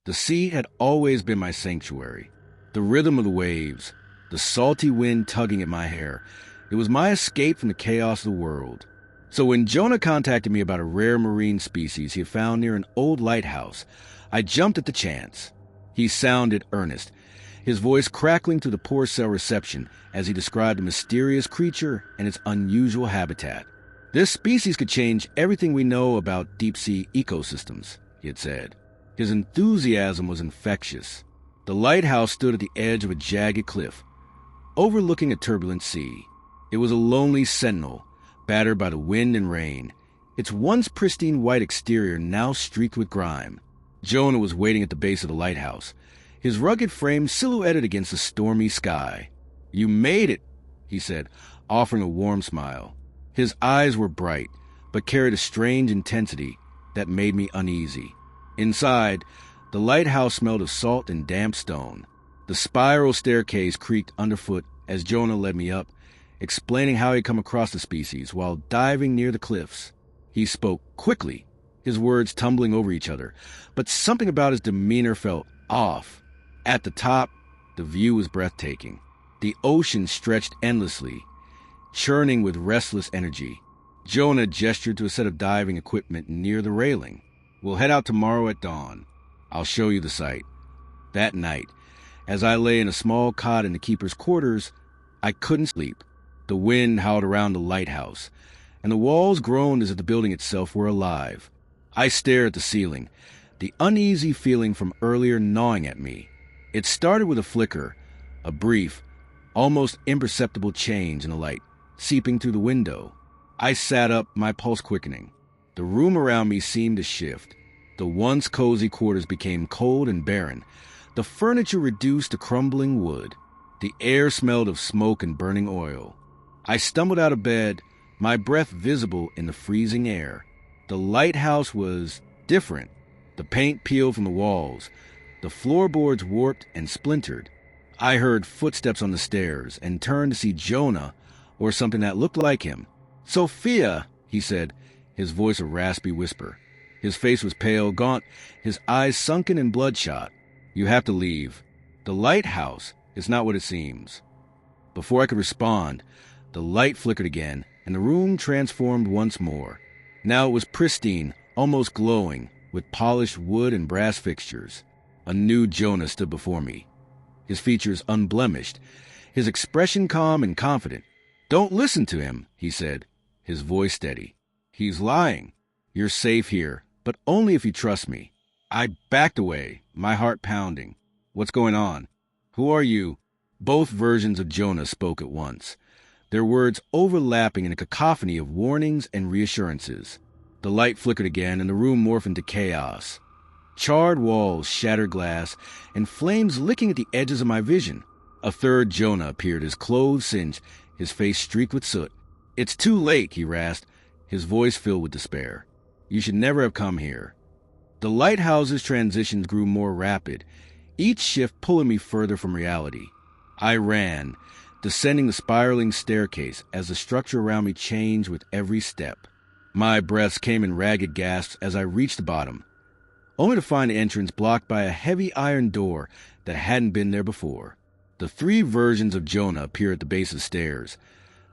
The sea had always been my sanctuary. The rhythm of the waves, the salty wind tugging at my hair, it was my escape from the chaos of the world. So when Jonah contacted me about a rare marine species he had found near an old lighthouse, I jumped at the chance. He sounded earnest, his voice crackling through the poor cell reception as he described the mysterious creature and its unusual habitat. This species could change everything we know about deep-sea ecosystems, he had said. His enthusiasm was infectious. The lighthouse stood at the edge of a jagged cliff, overlooking a turbulent sea. It was a lonely sentinel, battered by the wind and rain, its once pristine white exterior now streaked with grime. Jonah was waiting at the base of the lighthouse, his rugged frame silhouetted against the stormy sky. "You made it," he said, offering a warm smile. His eyes were bright, but carried a strange intensity that made me uneasy. Inside, the lighthouse smelled of salt and damp stone. The spiral staircase creaked underfoot as Jonah led me up, explaining how he'd come across the species while diving near the cliffs. He spoke quickly, his words tumbling over each other, but something about his demeanor felt off. At the top, the view was breathtaking. The ocean stretched endlessly, churning with restless energy. Jonah gestured to a set of diving equipment near the railing. "We'll head out tomorrow at dawn. I'll show you the site." That night, as I lay in a small cot in the keeper's quarters, I couldn't sleep. The wind howled around the lighthouse, and the walls groaned as if the building itself were alive. I stared at the ceiling, the uneasy feeling from earlier gnawing at me. It started with a flicker, a brief, almost imperceptible change in the light, seeping through the window. I sat up, my pulse quickening. The room around me seemed to shift. The once cozy quarters became cold and barren, the furniture reduced to crumbling wood. The air smelled of smoke and burning oil. I stumbled out of bed, my breath visible in the freezing air. The lighthouse was different. The paint peeled from the walls. The floorboards warped and splintered. I heard footsteps on the stairs and turned to see Jonah, or something that looked like him. "Sophia," he said, his voice a raspy whisper. His face was pale, gaunt, his eyes sunken and bloodshot. "You have to leave. The lighthouse is not what it seems." Before I could respond, the light flickered again, and the room transformed once more. Now it was pristine, almost glowing, with polished wood and brass fixtures. A new Jonah stood before me, his features unblemished, his expression calm and confident. "Don't listen to him," he said, his voice steady. "He's lying. You're safe here, but only if you trust me." I backed away, my heart pounding. "What's going on? Who are you?" Both versions of Jonah spoke at once, their words overlapping in a cacophony of warnings and reassurances. The light flickered again, and the room morphed into chaos. Charred walls, shattered glass, and flames licking at the edges of my vision. A third Jonah appeared, his clothes singed, his face streaked with soot. "It's too late," he rasped, his voice filled with despair. "You should never have come here." The lighthouse's transitions grew more rapid, each shift pulling me further from reality. I ran, descending the spiraling staircase as the structure around me changed with every step. My breaths came in ragged gasps as I reached the bottom, only to find the entrance blocked by a heavy iron door that hadn't been there before. The three versions of Jonah appeared at the base of the stairs,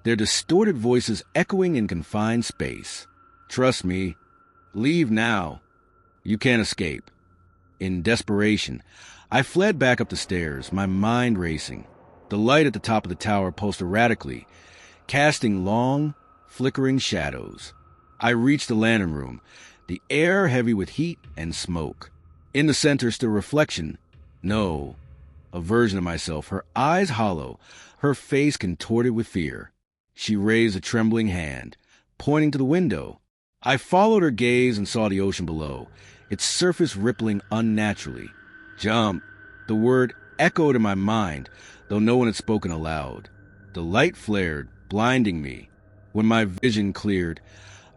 their distorted voices echoing in confined space. "Trust me. Leave now. You can't escape." In desperation, I fled back up the stairs, my mind racing. The light at the top of the tower pulsed erratically, casting long, flickering shadows. I reached the lantern room, the air heavy with heat and smoke. In the center stood a reflection. No, a version of myself, her eyes hollow, her face contorted with fear. She raised a trembling hand, pointing to the window. I followed her gaze and saw the ocean below, its surface rippling unnaturally. "Jump!" The word echoed in my mind, though no one had spoken aloud. The light flared, blinding me. When my vision cleared,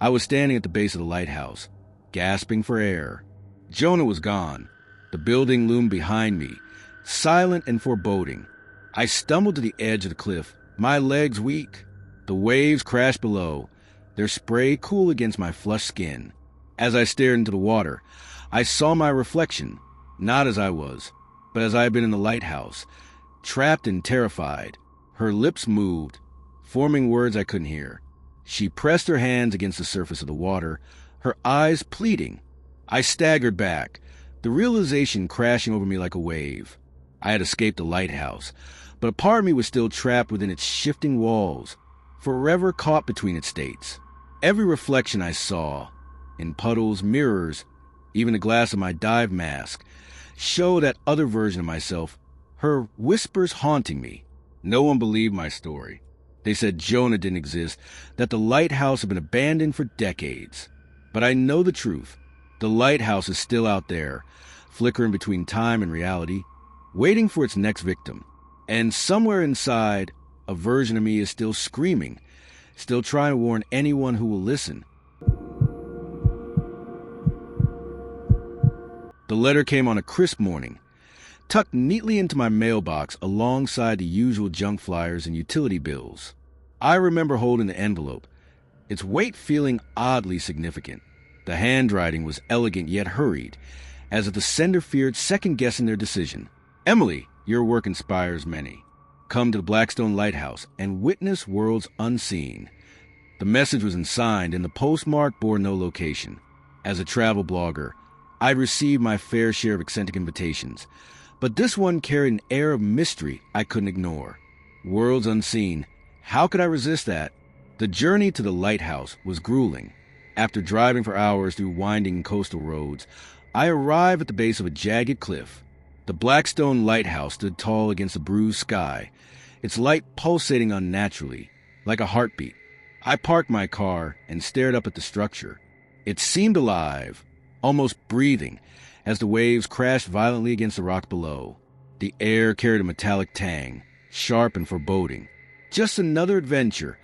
I was standing at the base of the lighthouse, gasping for air. Jonah was gone. The building loomed behind me, silent and foreboding. I stumbled to the edge of the cliff, my legs weak. The waves crashed below, their spray cool against my flushed skin. As I stared into the water, I saw my reflection, Not as I was, but as I had been in the lighthouse, trapped and terrified. Her lips moved, forming words I couldn't hear. She pressed her hands against the surface of the water, her eyes pleading. I staggered back, the realization crashing over me like a wave. I had escaped the lighthouse, but a part of me was still trapped within its shifting walls, forever caught between its states. Every reflection I saw, in puddles, mirrors, even the glass of my dive mask, showed that other version of myself, her whispers haunting me. No one believed my story. They said Jonah didn't exist, that the lighthouse had been abandoned for decades. But I know the truth. The lighthouse is still out there, flickering between time and reality, waiting for its next victim. And somewhere inside, a version of me is still screaming, still trying to warn anyone who will listen. The letter came on a crisp morning, tucked neatly into my mailbox alongside the usual junk flyers and utility bills. I remember holding the envelope, its weight feeling oddly significant. The handwriting was elegant yet hurried, as if the sender feared second-guessing their decision. Emily, your work inspires many. Come to the Blackstone Lighthouse and witness worlds unseen. The message was unsigned and the postmark bore no location. As a travel blogger, I received my fair share of eccentric invitations, but this one carried an air of mystery I couldn't ignore. Worlds unseen. How could I resist that? The journey to the lighthouse was grueling. After driving for hours through winding coastal roads, I arrived at the base of a jagged cliff. The Blackstone Lighthouse stood tall against the bruised sky, its light pulsating unnaturally, like a heartbeat. I parked my car and stared up at the structure. It seemed alive, almost breathing, as the waves crashed violently against the rock below. The air carried a metallic tang, sharp and foreboding. Just another adventure,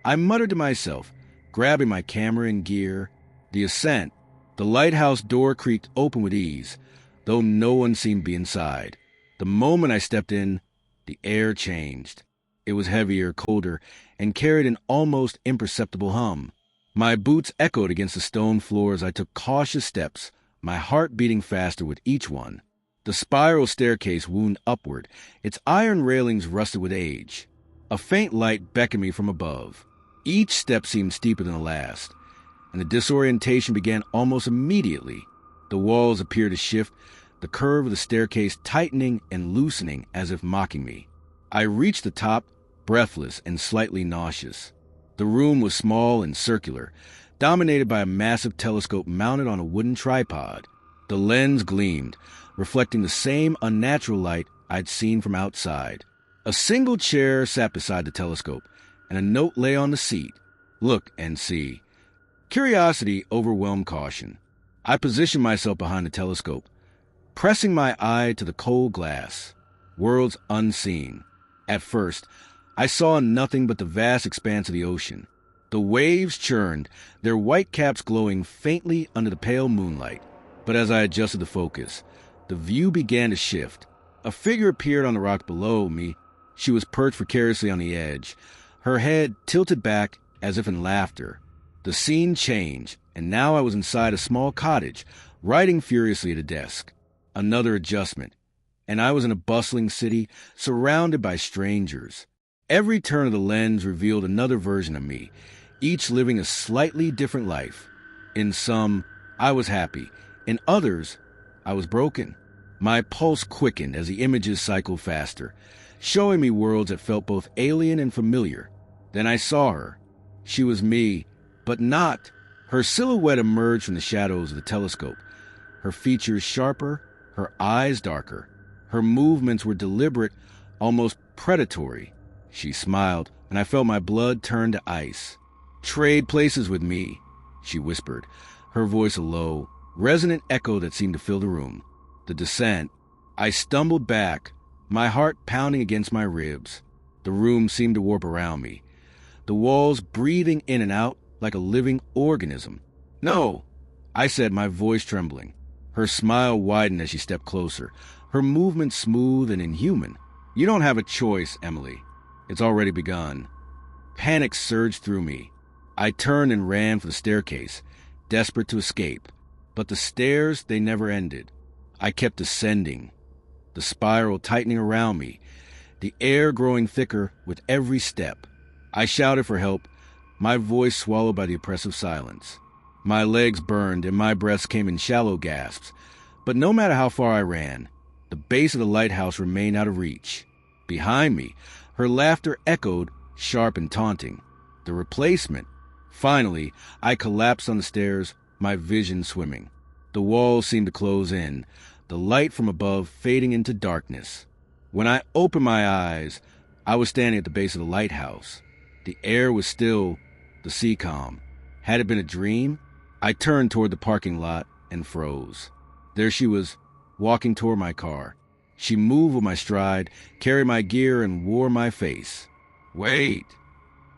I muttered to myself, grabbing my camera and gear. The ascent. The lighthouse door creaked open with ease, though no one seemed to be inside. The moment I stepped in, the air changed. It was heavier, colder, and carried an almost imperceptible hum. My boots echoed against the stone floor as I took cautious steps, my heart beating faster with each one. The spiral staircase wound upward, its iron railings rusted with age. A faint light beckoned me from above. Each step seemed steeper than the last, and the disorientation began almost immediately. The walls appeared to shift, the curve of the staircase tightening and loosening as if mocking me. I reached the top, breathless and slightly nauseous. The room was small and circular, dominated by a massive telescope mounted on a wooden tripod. The lens gleamed, reflecting the same unnatural light I'd seen from outside. A single chair sat beside the telescope, and a note lay on the seat. Look and see. Curiosity overwhelmed caution. I positioned myself behind the telescope, pressing my eye to the cold glass. Worlds unseen. At first, I saw nothing but the vast expanse of the ocean. The waves churned, their white caps glowing faintly under the pale moonlight. But as I adjusted the focus, the view began to shift. A figure appeared on the rock below me. She was perched precariously on the edge, her head tilted back as if in laughter. The scene changed, and now I was inside a small cottage, writing furiously at a desk. Another adjustment, and I was in a bustling city, surrounded by strangers. Every turn of the lens revealed another version of me, each living a slightly different life. In some, I was happy. In others, I was broken. My pulse quickened as the images cycled faster, showing me worlds that felt both alien and familiar. Then I saw her. She was me, but not. Her silhouette emerged from the shadows of the telescope, her features sharper, her eyes darker. Her movements were deliberate, almost predatory. She smiled, and I felt my blood turn to ice. "Trade places with me," she whispered, her voice a low, resonant echo that seemed to fill the room. The descent. I stumbled back, my heart pounding against my ribs. The room seemed to warp around me, the walls breathing in and out like a living organism. "No," I said, my voice trembling. Her smile widened as she stepped closer, her movement smooth and inhuman. "You don't have a choice, Emily. It's already begun." Panic surged through me. I turned and ran for the staircase, desperate to escape. But the stairs, they never ended. I kept descending, the spiral tightening around me, the air growing thicker with every step. I shouted for help, my voice swallowed by the oppressive silence. My legs burned and my breaths came in shallow gasps. But no matter how far I ran, the base of the lighthouse remained out of reach. Behind me, her laughter echoed, sharp and taunting. The replacement. Finally, I collapsed on the stairs, my vision swimming. The walls seemed to close in, the light from above fading into darkness. When I opened my eyes, I was standing at the base of the lighthouse. The air was still, the sea calm. Had it been a dream? I turned toward the parking lot and froze. There she was, walking toward my car. She moved with my stride, carried my gear, and wore my face. "Wait!"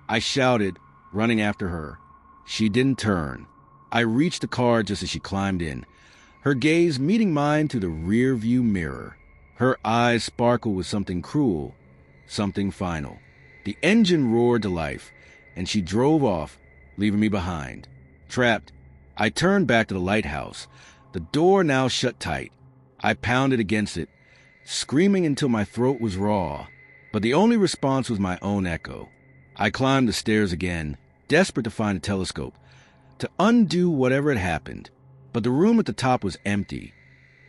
I shouted, running after her. She didn't turn. I reached the car just as she climbed in, her gaze meeting mine through the rear-view mirror. Her eyes sparkled with something cruel, something final. The engine roared to life, and she drove off, leaving me behind. Trapped, I turned back to the lighthouse, the door now shut tight. I pounded against it, screaming until my throat was raw, but the only response was my own echo. I climbed the stairs again, desperate to find a telescope, to undo whatever had happened, but the room at the top was empty,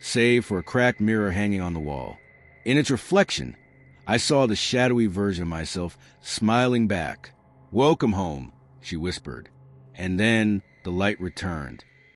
save for a cracked mirror hanging on the wall. In its reflection, I saw the shadowy version of myself smiling back. "Welcome home," she whispered. And then the light returned.